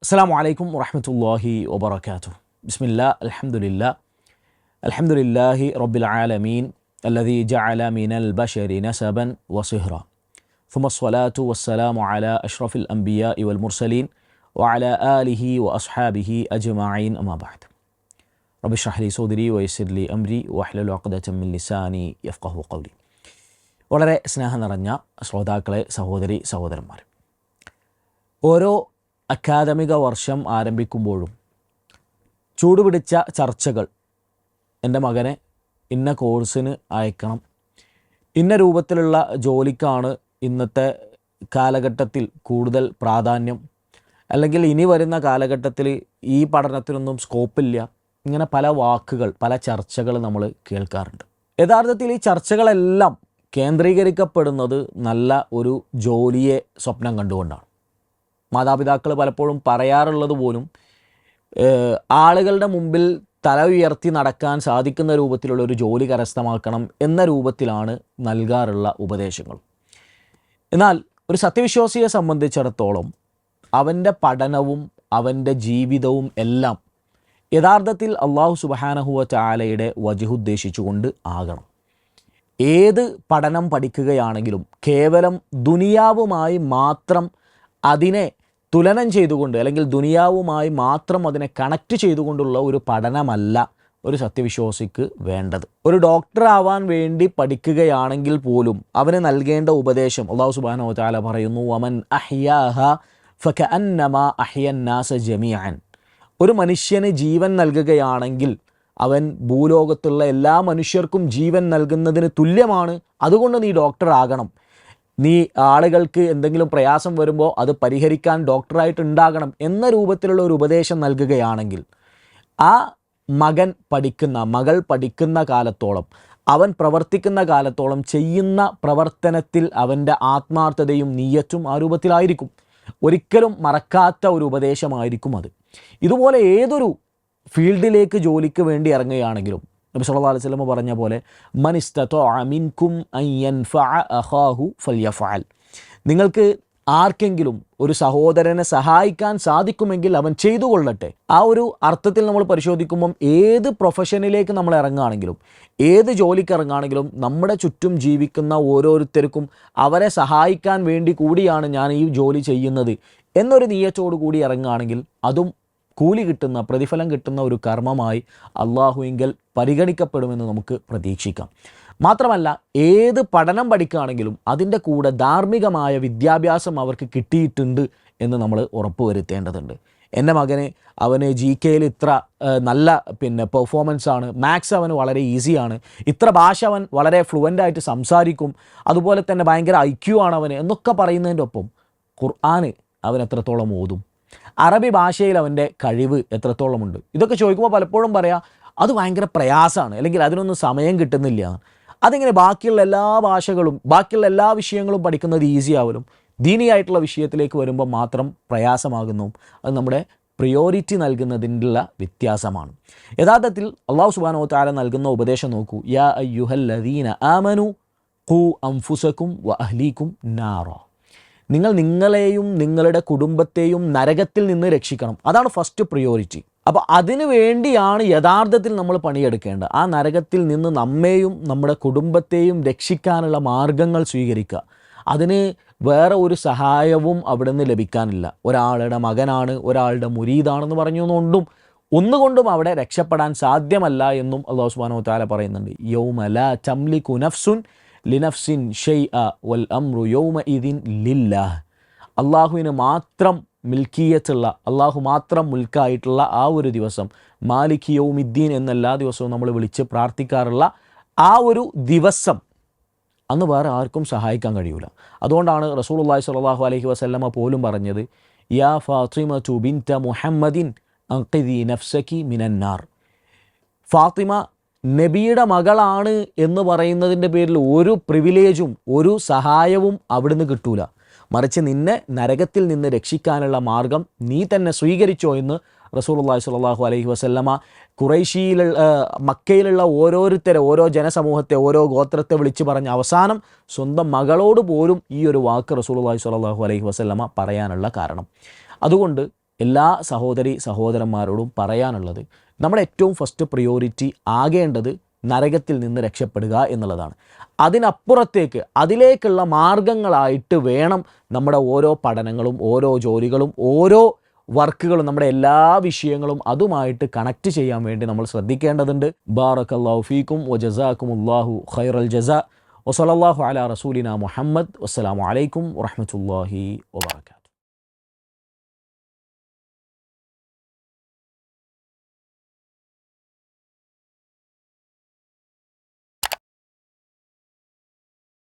السلام عليكم ورحمة الله وبركاته. بسم الله الحمد لله رب العالمين الذي جعل من البشر نسبا وصهرا ثم الصلاة والسلام على أشرف الأنبياء والمرسلين وعلى آله وأصحابه أجمعين أما بعد. رب اشرح لي صدري ويسر لي أمري واحلل عقدة من لساني يفقه قولي. വളരെ സ്നേഹം നിറഞ്ഞ ശ്രോതാക്കളെ, സഹോദരി സഹോദരന്മാർ, ഓരോ അക്കാദമിക വർഷം ആരംഭിക്കുമ്പോഴും ചൂടുപിടിച്ച ചർച്ചകൾ, എൻ്റെ മകനെ ഇന്ന കോഴ്സിന് അയക്കണം, ഇന്ന രൂപത്തിലുള്ള ജോലിക്കാണ് ഇന്നത്തെ കാലഘട്ടത്തിൽ കൂടുതൽ പ്രാധാന്യം, അല്ലെങ്കിൽ ഇനി വരുന്ന കാലഘട്ടത്തിൽ ഈ പഠനത്തിനൊന്നും സ്കോപ്പില്ല, ഇങ്ങനെ പല വാക്കുകൾ, പല ചർച്ചകൾ നമ്മൾ കേൾക്കാറുണ്ട്. യഥാർത്ഥത്തിൽ ഈ ചർച്ചകളെല്ലാം കേന്ദ്രീകരിക്കപ്പെടുന്നത് നല്ല ഒരു ജോലിയെ സ്വപ്നം കണ്ടുകൊണ്ടാണ്. മാതാപിതാക്കൾ പലപ്പോഴും പറയാറുള്ളത് പോലും ആളുകളുടെ മുമ്പിൽ തല ഉയർത്തി നടക്കാൻ സാധിക്കുന്ന രൂപത്തിലുള്ള ഒരു ജോലി കരസ്ഥമാക്കണം എന്ന രൂപത്തിലാണ് നൽകാറുള്ള ഉപദേശങ്ങൾ. എന്നാൽ ഒരു സത്യവിശ്വാസിയെ സംബന്ധിച്ചിടത്തോളം അവൻ്റെ പഠനവും അവൻ്റെ ജീവിതവും എല്ലാം യഥാർത്ഥത്തിൽ അള്ളാഹു സുബ്ഹാനഹു വ തആലയുടെ വജ്ഹ് ഉദ്ദേശിച്ചുകൊണ്ട് ആകണം. ഏത് പഠനം പഠിക്കുകയാണെങ്കിലും കേവലം ദുനിയാവുമായി മാത്രം അതിനെ തുലനം ചെയ്തുകൊണ്ട്, അല്ലെങ്കിൽ ദുനിയാവുമായി മാത്രം അതിനെ കണക്റ്റ് ചെയ്തുകൊണ്ടുള്ള ഒരു പഠനമല്ല ഒരു സത്യവിശ്വാസിക്ക് വേണ്ടത്. ഒരു ഡോക്ടർ ആവാൻ വേണ്ടി പഠിക്കുകയാണെങ്കിൽ പോലും അവന് നൽകേണ്ട ഉപദേശം അല്ലാഹു സുബ്ഹാനഹു വ തആല പറയുന്നു, വമൻ അഹ്യാഹ ഫകഅന്നമാ അഹ്യന്നാസ ജമീഅൻ. ഒരു മനുഷ്യന് ജീവൻ നൽകുകയാണെങ്കിൽ അവൻ ഭൂലോകത്തുള്ള എല്ലാ മനുഷ്യർക്കും ജീവൻ നൽകുന്നതിന് തുല്യമാണ്. അതുകൊണ്ട് നീ ഡോക്ടർ ആകണം, നീ ആളുകൾക്ക് എന്തെങ്കിലും പ്രയാസം വരുമ്പോൾ അത് പരിഹരിക്കാൻ ഡോക്ടറായിട്ട് ഉണ്ടാകണം എന്ന രൂപത്തിലുള്ള ഒരു ഉപദേശം നൽകുകയാണെങ്കിൽ ആ മകൾ പഠിക്കുന്ന കാലത്തോളം, അവൻ പ്രവർത്തിക്കുന്ന കാലത്തോളം ചെയ്യുന്ന പ്രവർത്തനത്തിൽ അവൻ്റെ ആത്മാർത്ഥതയും നിയ്യത്തും ആ രൂപത്തിലായിരിക്കും. ഒരിക്കലും മറക്കാത്ത ഒരു ഉപദേശമായിരിക്കും അത്. ഇതുപോലെ ഏതൊരു ഫീൽഡിലേക്ക് ജോലിക്ക് വേണ്ടി ഇറങ്ങുകയാണെങ്കിലും നബി സല്ലല്ലാഹു അലൈഹി വസല്ലം പറഞ്ഞ പോലെ മൻ ഇസ്തതഅ മിൻകും അൻ യൻഫഅ അഖാഹു ഫൽയഫഅൽ. നിങ്ങൾക്ക് ആർക്കെങ്കിലും ഒരു സഹോദരനെ സഹായിക്കാൻ സാധിക്കുമെങ്കിൽ അവൻ ചെയ്തു കൊള്ളട്ടെ. ആ ഒരു അർത്ഥത്തിൽ നമ്മൾ പരിശോധിക്കുമ്പം ഏത് പ്രൊഫഷനിലേക്ക് നമ്മൾ ഇറങ്ങുകയാണെങ്കിലും, ഏത് ജോലിക്ക് ഇറങ്ങുകയാണെങ്കിലും നമ്മുടെ ചുറ്റും ജീവിക്കുന്ന ഓരോരുത്തർക്കും അവരെ സഹായിക്കാൻ വേണ്ടി കൂടിയാണ് ഞാൻ ഈ ജോലി ചെയ്യുന്നത് എന്നൊരു നിയ്യത്തോടു കൂടി ഇറങ്ങുകയാണെങ്കിൽ അതും കൂലി കിട്ടുന്ന, പ്രതിഫലം കിട്ടുന്ന ഒരു കർമ്മമായി അള്ളാഹുവിങ്കൽ പരിഗണിക്കപ്പെടുമെന്ന് നമുക്ക് പ്രതീക്ഷിക്കാം. മാത്രമല്ല, ഏത് പഠനം പഠിക്കുകയാണെങ്കിലും അതിൻ്റെ കൂടെ ധാർമ്മികമായ വിദ്യാഭ്യാസം അവർക്ക് കിട്ടിയിട്ടുണ്ട് എന്ന് നമ്മൾ ഉറപ്പുവരുത്തേണ്ടതുണ്ട്. എൻ്റെ മകന് അവന് GK ഇത്ര നല്ല പെർഫോമൻസ് ആണ്, മാത്സ് അവന് വളരെ ഈസിയാണ്, ഇത്ര ഭാഷ അവൻ വളരെ ഫ്ലുവൻ്റായിട്ട് സംസാരിക്കും, അതുപോലെ തന്നെ ഭയങ്കര IQ ആണ് അവന് എന്നൊക്കെ പറയുന്നതിൻ്റെ ഒപ്പം ഖുർആന് അവൻ എത്രത്തോളം ഓതും, അറബി ഭാഷയിൽ അവൻ്റെ കഴിവ് എത്രത്തോളമുണ്ട്, ഇതൊക്കെ ചോദിക്കുമ്പോൾ പലപ്പോഴും പറയാം അത് ഭയങ്കര പ്രയാസമാണ്, അല്ലെങ്കിൽ അതിനൊന്നും സമയം കിട്ടുന്നില്ല. അതിങ്ങനെ ബാക്കിയുള്ള എല്ലാ ഭാഷകളും ബാക്കിയുള്ള എല്ലാ വിഷയങ്ങളും പഠിക്കുന്നത് ഈസി ആവലും ദീനിയായിട്ടുള്ള വിഷയത്തിലേക്ക് വരുമ്പോൾ മാത്രം പ്രയാസമാകുന്നു. അത് നമ്മുടെ പ്രിയോറിറ്റി നൽകുന്നതിനുള്ള വ്യത്യാസമാണ്. യഥാർത്ഥത്തിൽ അല്ലാഹു സുബ്ഹാനഹു വ തആല നൽകുന്ന ഉപദേശം നോക്കൂ. യാ അയ്യുഹല്ലദീന ആമനു ഖൂ അൻഫുസകും വ അഹ്ലീകും നാറ. നിങ്ങൾ നിങ്ങളെയും നിങ്ങളുടെ കുടുംബത്തെയും നരകത്തിൽ നിന്ന് രക്ഷിക്കണം. അതാണ് ഫസ്റ്റ് പ്രിയോറിറ്റി. അപ്പോൾ അതിനു വേണ്ടിയാണ് യഥാർത്ഥത്തിൽ നമ്മൾ പണിയെടുക്കേണ്ടത്. ആ നരകത്തിൽ നിന്ന് നമ്മെയും നമ്മുടെ കുടുംബത്തെയും രക്ഷിക്കാനുള്ള മാർഗങ്ങൾ സ്വീകരിക്കുക. അതിന് വേറെ ഒരു സഹായവും അവിടെ നിന്ന് ലഭിക്കാനില്ല. ഒരാളുടെ മകനാണ്, ഒരാളുടെ മുരീദാണെന്ന് പറഞ്ഞുകൊണ്ടും ഒന്നുകൊണ്ടും അവിടെ രക്ഷപ്പെടാൻ സാധ്യമല്ല എന്നും അല്ലാഹു സുബ്ഹാനഹു വ തആല പറയുന്നുണ്ട്. യൗമ ലാ തംലികു നഫ്സുൻ ലിനഫ്സിൻ ഷൈഅ വൽ അംറു യൗമഇദിൻ ലില്ലാഹ്. അള്ളാഹുവിന് മാത്രം മിൽക്കിയത്തുള്ള, അള്ളാഹു മാത്രം മുൽക്കായിട്ടുള്ള ആ ഒരു ദിവസം, മാലിക് യൗമിദ്ദീൻ എന്നെല്ലാ ദിവസവും നമ്മൾ വിളിച്ച് പ്രാർത്ഥിക്കാറുള്ള ആ ഒരു ദിവസം അന്ന് വേറെ ആർക്കും സഹായിക്കാൻ കഴിയൂല. അതുകൊണ്ടാണ് റസൂലുള്ളാഹി സ്വല്ലല്ലാഹു അലൈഹി വസല്ലമ പോലും പറഞ്ഞത്, യാ ഫാത്തിമതു ബിൻത മുഹമ്മദിൻ അൻഖിദി നഫ്സകി മിനന്നാർ. ഫാത്തിമ നബിയുടെ മകളാണ് എന്ന് പറയുന്നതിൻ്റെ പേരിൽ ഒരു പ്രിവിലേജും ഒരു സഹായവും അവിടുന്ന് കിട്ടൂല. മറിച്ച് നിന്നെ നരകത്തിൽ നിന്ന് രക്ഷിക്കാനുള്ള മാർഗം നീ തന്നെ സ്വീകരിച്ചോ എന്ന് റസൂലുള്ളാഹി സ്വല്ലല്ലാഹു അലൈഹി വസല്ലമ മക്കയിലുള്ള ഓരോരുത്തരെ, ഓരോ ജനസമൂഹത്തെ, ഓരോ ഗോത്രത്തെ വിളിച്ച് പറഞ്ഞ അവസാനം സ്വന്തം മകളോട് പോലും ഈ ഒരു വാക്ക് റസൂലുള്ളാഹി സ്വല്ലല്ലാഹു അലൈഹി വസല്ലമ പറയാനുള്ള കാരണം. അതുകൊണ്ട് എല്ലാ സഹോദരന്മാരോടും പറയാനുള്ളത്, നമ്മുടെ ഏറ്റവും ഫസ്റ്റ് പ്രിയോറിറ്റി ആകേണ്ടത് നരകത്തിൽ നിന്ന് രക്ഷപ്പെടുക എന്നുള്ളതാണ്. അതിനപ്പുറത്തേക്ക് അതിലേക്കുള്ള മാർഗങ്ങളായിട്ട് വേണം നമ്മുടെ ഓരോ പഠനങ്ങളും ഓരോ ജോലികളും ഓരോ വർക്കുകളും നമ്മുടെ എല്ലാ വിഷയങ്ങളും അതുമായിട്ട് കണക്ട് ചെയ്യാൻ വേണ്ടി നമ്മൾ ശ്രദ്ധിക്കേണ്ടതുണ്ട്. ബാറക്കല്ലാഹു ഫീക്കും വജസാക്കുമുല്ലാഹു ഖൈറൽ ജസാ വസല്ലല്ലാഹു അലാ റസൂലിന മുഹമ്മദ്. വസ്സലാമു അലൈക്കും വറഹ്മത്തുള്ളാഹി വബറകാതുഹു.